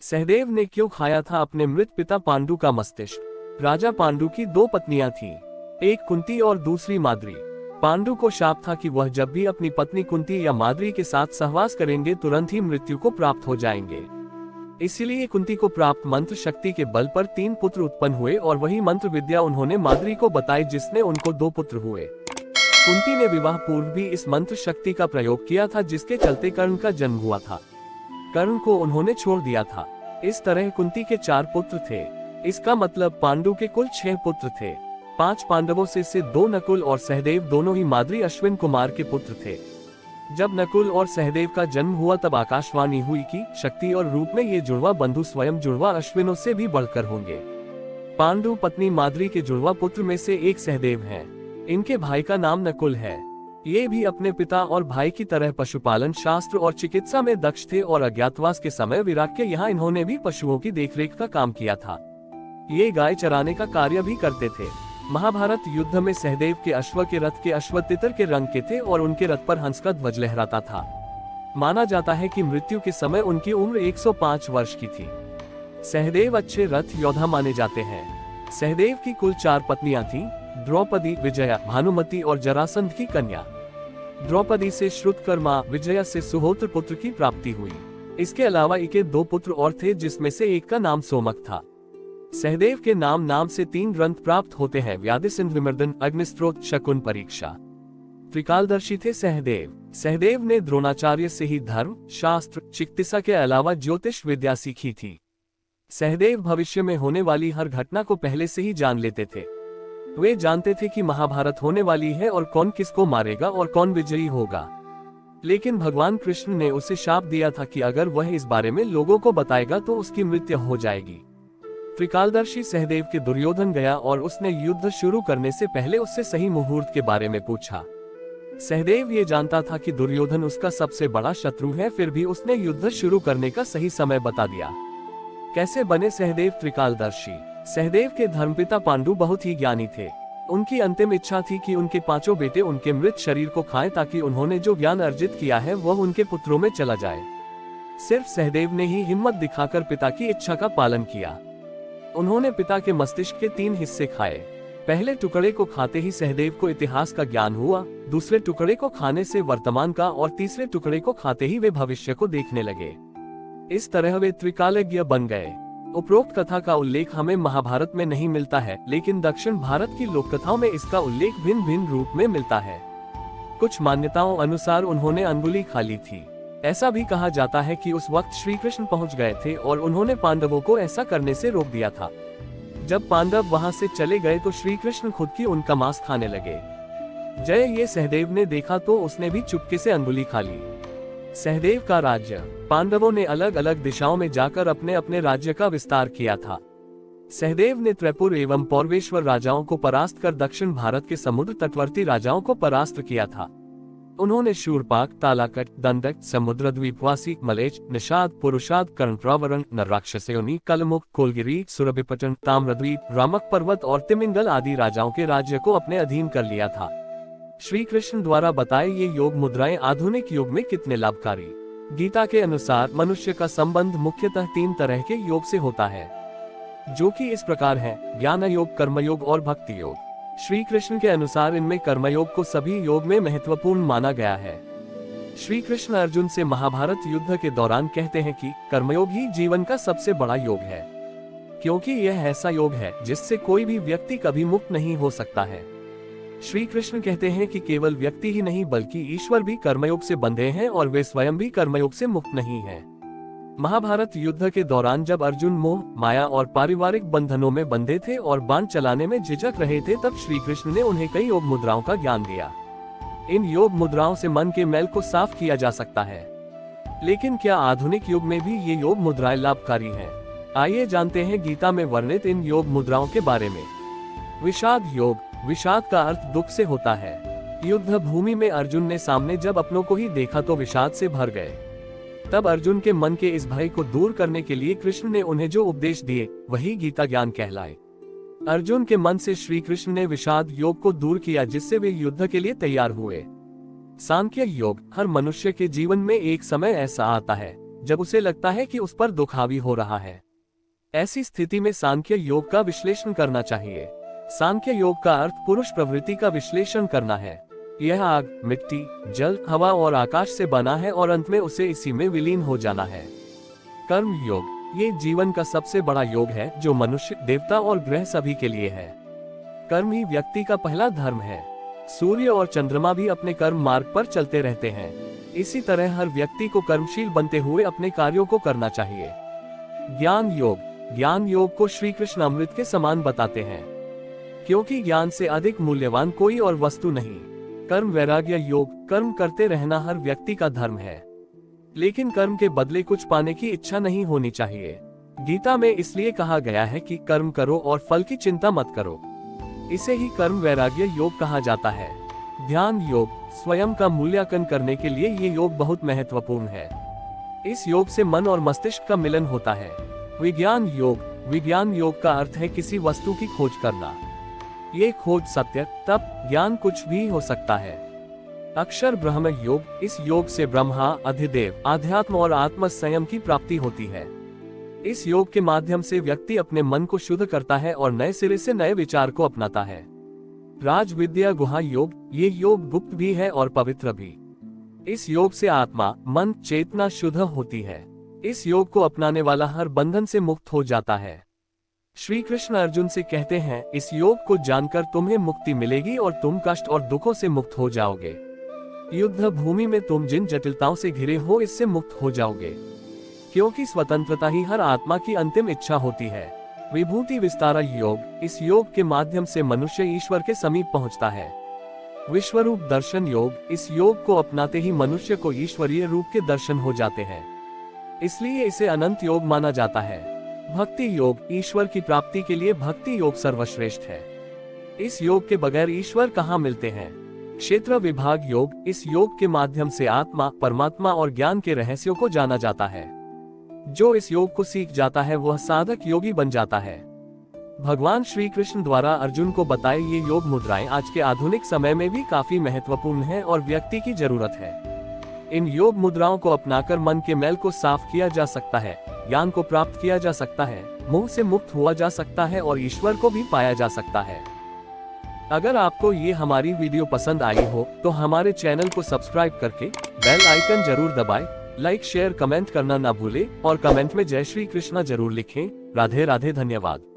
सहदेव ने क्यों खाया था अपने मृत पिता पांडु का मस्तिष्क। राजा पांडु की दो पत्नियां थीं, एक कुंती और दूसरी माद्री। पांडु को शाप था कि वह जब भी अपनी पत्नी कुंती या माद्री के साथ सहवास करेंगे तुरंत ही मृत्यु को प्राप्त हो जाएंगे। इसीलिए कुंती को प्राप्त मंत्र शक्ति के बल पर 3 पुत्र उत्पन्न हुए और वही मंत्र विद्या उन्होंने माद्री को बताई जिसने उनको 2 पुत्र हुए। कुंती ने विवाह पूर्व भी इस मंत्र शक्ति का प्रयोग किया था जिसके चलते कर्ण का जन्म हुआ था। कर्ण को उन्होंने छोड़ दिया था। इस तरह कुंती के 4 पुत्र थे। इसका मतलब पांडु के कुल 6 पुत्र थे। 5 पांडवों से 2 नकुल और सहदेव दोनों ही माद्री अश्विन कुमार के पुत्र थे। जब नकुल और सहदेव का जन्म हुआ तब आकाशवाणी हुई कि शक्ति और रूप में ये जुड़वा बंधु स्वयं जुड़वा अश्विनों से भी बढ़कर होंगे। पांडु पत्नी माद्री के जुड़वा पुत्र में से एक सहदेव हैं। इनके भाई का नाम नकुल है। ये भी अपने पिता और भाई की तरह पशुपालन शास्त्र और चिकित्सा में दक्ष थे और अज्ञातवास के समय विराट के यहाँ इन्होंने भी पशुओं की देखरेख का काम किया था। ये गाय चराने का कार्य भी करते थे। महाभारत युद्ध में सहदेव के अश्व के रथ के अश्व तितर के रंग के थे और उनके रथ पर हंस का ध्वज लहराता था। माना जाता है कि मृत्यु के समय उनकी उम्र 105 वर्ष की थी। सहदेव अच्छे रथ योद्धा माने जाते हैं। सहदेव की कुल 4 पत्नियां थीं, द्रौपदी, विजया, भानुमति और जरासंध की कन्या। द्रौपदी से श्रुतकर्मा, विजया से सुहोत्र पुत्र की प्राप्ति हुई। इसके अलावा इनके 2 पुत्र और थे जिसमें से एक का नाम सोमक था। सहदेव के नाम से 3 ग्रंथ प्राप्त होते हैं, व्याधिसिंधुमर्दन, अग्निस्त्रोत, शकुन परीक्षा। त्रिकालदर्शी थे सहदेव। सहदेव ने द्रोणाचार्य से ही धर्म, शास्त्र, चिकित्सा के अलावा ज्योतिष विद्या सीखी थी। सहदेव भविष्य में होने वाली हर घटना को पहले से ही जान लेते थे। वे जानते थे कि महाभारत होने वाली है और कौन किसको मारेगा और कौन विजयी होगा। लेकिन भगवान कृष्ण ने उसे शाप दिया था कि अगर वह इस बारे में लोगों को बताएगा तो उसकी मृत्यु हो जाएगी। त्रिकालदर्शी सहदेव के दुर्योधन गया और उसने युद्ध शुरू करने से पहले उससे सही मुहूर्त के बारे में पूछा। सहदेव ये जानता था कि दुर्योधन उसका सबसे बड़ा शत्रु है, फिर भी उसने युद्ध शुरू करने का सही समय बता दिया। कैसे बने सहदेव त्रिकालदर्शी? सहदेव के धर्मपिता पांडु बहुत ही ज्ञानी थे। उनकी अंतिम इच्छा थी कि उनके 5 बेटे उनके मृत शरीर को खाएं ताकि उन्होंने जो ज्ञान अर्जित किया है वह उनके पुत्रों में चला जाए। सिर्फ सहदेव ने ही हिम्मत दिखाकर पिता की इच्छा का पालन किया। उन्होंने पिता के मस्तिष्क के 3 हिस्से खाए। पहले टुकड़े को खाते ही सहदेव को इतिहास का ज्ञान हुआ, दूसरे टुकड़े को खाने से वर्तमान का और तीसरे टुकड़े को खाते ही वे भविष्य को देखने लगे। इस तरह वे त्रिकालज्ञ बन गए। उपरोक्त कथा का उल्लेख हमें महाभारत में नहीं मिलता है, लेकिन दक्षिण भारत की लोक कथाओं में इसका उल्लेख भिन्न भिन्न रूप में मिलता है। कुछ मान्यताओं अनुसार उन्होंने अंगुली खा ली थी। ऐसा भी कहा जाता है कि उस वक्त श्री कृष्ण पहुंच गए थे और उन्होंने पांडवों को ऐसा करने से रोक दिया था। जब पांडव वहां से चले गए तो श्री कृष्ण खुद की उनका मांस खाने लगे। जय ये सहदेव ने देखा तो उसने भी चुपके से अंगुली खा ली। सहदेव का राज्य। पांडवों ने अलग अलग दिशाओं में जाकर अपने अपने राज्य का विस्तार किया था। सहदेव ने त्रिपुर एवं पौरवेश्वर राजाओं को परास्त कर दक्षिण भारत के समुद्र तटवर्ती राजाओं को परास्त किया था। उन्होंने शूरपाक, तालाकट, दंडक, समुद्रद्वीपवासी, मलेच, निषाद, पुरुषाद, कर्णप्रवरण, नरराक्षसयोनि, कलमुख, कोलगिरी, सुरभिपटन, ताम्रद्वीप, रामक पर्वत और तिमिंगल आदि राजाओं के राज्य को अपने अधीन कर लिया था। श्री कृष्ण द्वारा बताए ये योग मुद्राएं आधुनिक युग में कितने लाभकारी। गीता के अनुसार मनुष्य का संबंध मुख्यतः 3 तरह के योग से होता है, जो कि इस प्रकार है: ज्ञान योग, कर्मयोग और भक्ति योग। श्री कृष्ण के अनुसार इनमें कर्मयोग को सभी योग में महत्वपूर्ण माना गया है। श्री कृष्ण अर्जुन से महाभारत युद्ध के दौरान कहते हैं कि कर्मयोग ही जीवन का सबसे बड़ा योग है, क्योंकि यह ऐसा योग है जिससे कोई भी व्यक्ति कभी मुक्त नहीं हो सकता है। श्री कृष्ण कहते हैं कि केवल व्यक्ति ही नहीं बल्कि ईश्वर भी कर्मयोग से बंधे हैं और वे स्वयं भी कर्मयोग से मुक्त नहीं हैं। महाभारत युद्ध के दौरान जब अर्जुन मोह, माया और पारिवारिक बंधनों में बंधे थे और बाण चलाने में झिझक रहे थे, तब श्री कृष्ण ने उन्हें कई योग मुद्राओं का ज्ञान दिया। इन योग मुद्राओं से मन के मैल को साफ किया जा सकता है। लेकिन क्या आधुनिक युग में भी ये योग मुद्राएं लाभकारी हैं? आइए जानते हैं गीता में वर्णित इन योग मुद्राओं के बारे में। विषाद योग। विषाद का अर्थ दुख से होता है। युद्ध भूमि में अर्जुन ने सामने जब अपनों को ही देखा तो विषाद से भर गए। तब अर्जुन के मन के इस भय को दूर करने के लिए कृष्ण ने उन्हें जो उपदेश दिए वही गीता ज्ञान कहलाए। अर्जुन के मन से श्री कृष्ण ने विषाद योग को दूर किया, जिससे वे युद्ध के लिए तैयार हुए। सांख्य योग। हर मनुष्य के जीवन में एक समय ऐसा आता है जब उसे लगता है कि उस पर दुख हावी हो रहा है। ऐसी स्थिति में सांख्य योग का विश्लेषण करना चाहिए। सांख्य योग का अर्थ पुरुष प्रवृत्ति का विश्लेषण करना है। यह आग, मिट्टी, जल, हवा और आकाश से बना है और अंत में उसे इसी में विलीन हो जाना है। कर्म योग, ये जीवन का सबसे बड़ा योग है जो मनुष्य, देवता और ग्रह सभी के लिए है। कर्म ही व्यक्ति का पहला धर्म है। सूर्य और चंद्रमा भी अपने कर्म मार्ग पर चलते रहते हैं। इसी तरह हर व्यक्ति को कर्मशील बनते हुए अपने कार्यों को करना चाहिए। ज्ञान योग, ज्ञान योग को श्री कृष्ण अमृत के समान बताते हैं, क्योंकि ज्ञान से अधिक मूल्यवान कोई और वस्तु नहीं। कर्म वैराग्य योग, कर्म करते रहना हर व्यक्ति का धर्म है, लेकिन कर्म के बदले कुछ पाने की इच्छा नहीं होनी चाहिए। गीता में इसलिए कहा गया है कि कर्म करो और फल की चिंता मत करो। इसे ही कर्म वैराग्य योग कहा जाता है। ध्यान योग, स्वयं का मूल्यांकन करने के लिए ये योग बहुत महत्वपूर्ण है। इस योग से मन और मस्तिष्क का मिलन होता है। विज्ञान योग, विज्ञान योग का अर्थ है किसी वस्तु की खोज करना। ये खोज सत्य, तप, ज्ञान कुछ भी हो सकता है। अक्षर ब्रह्म योग, इस योग से ब्रह्मा, अधिदेव, आध्यात्म और आत्म संयम की प्राप्ति होती है। इस योग के माध्यम से व्यक्ति अपने मन को शुद्ध करता है और नए सिरे से नए विचार को अपनाता है। राज विद्या गुहा योग, ये योग गुप्त भी है और पवित्र भी। इस योग से आत्मा, मन, चेतना शुद्ध होती है। इस योग को अपनाने वाला हर बंधन से मुक्त हो जाता है। श्री कृष्ण अर्जुन से कहते हैं, इस योग को जानकर तुम्हें मुक्ति मिलेगी और तुम कष्ट और दुखों से मुक्त हो जाओगे। युद्ध भूमि में तुम जिन जटिलताओं से घिरे हो इससे मुक्त हो जाओगे, क्योंकि स्वतंत्रता ही हर आत्मा की अंतिम इच्छा होती है। विभूति विस्तार योग, इस योग के माध्यम से मनुष्य ईश्वर के समीप पहुंचता है। विश्वरूप दर्शन योग, इस योग को अपनाते ही मनुष्य को ईश्वरीय रूप के दर्शन हो जाते हैं, इसलिए इसे अनंत योग माना जाता है। भक्ति योग, ईश्वर की प्राप्ति के लिए भक्ति योग सर्वश्रेष्ठ है। इस योग के बगैर ईश्वर कहाँ मिलते हैं। क्षेत्र विभाग योग, इस योग के माध्यम से आत्मा, परमात्मा और ज्ञान के रहस्यों को जाना जाता है। जो इस योग को सीख जाता है वह साधक योगी बन जाता है। भगवान श्री कृष्ण द्वारा अर्जुन को बताए ये योग मुद्राएं आज के आधुनिक समय में भी काफी महत्वपूर्ण है और व्यक्ति की जरूरत है। इन योग मुद्राओं को अपनाकर मन के मैल को साफ किया जा सकता है, ज्ञान को प्राप्त किया जा सकता है, मोह से मुक्त हुआ जा सकता है और ईश्वर को भी पाया जा सकता है। अगर आपको ये हमारी वीडियो पसंद आई हो तो हमारे चैनल को सब्सक्राइब करके बेल आइकन जरूर दबाएं, लाइक शेयर कमेंट करना ना भूलें और कमेंट में जय श्री कृष्णा जरूर लिखें। राधे राधे, धन्यवाद।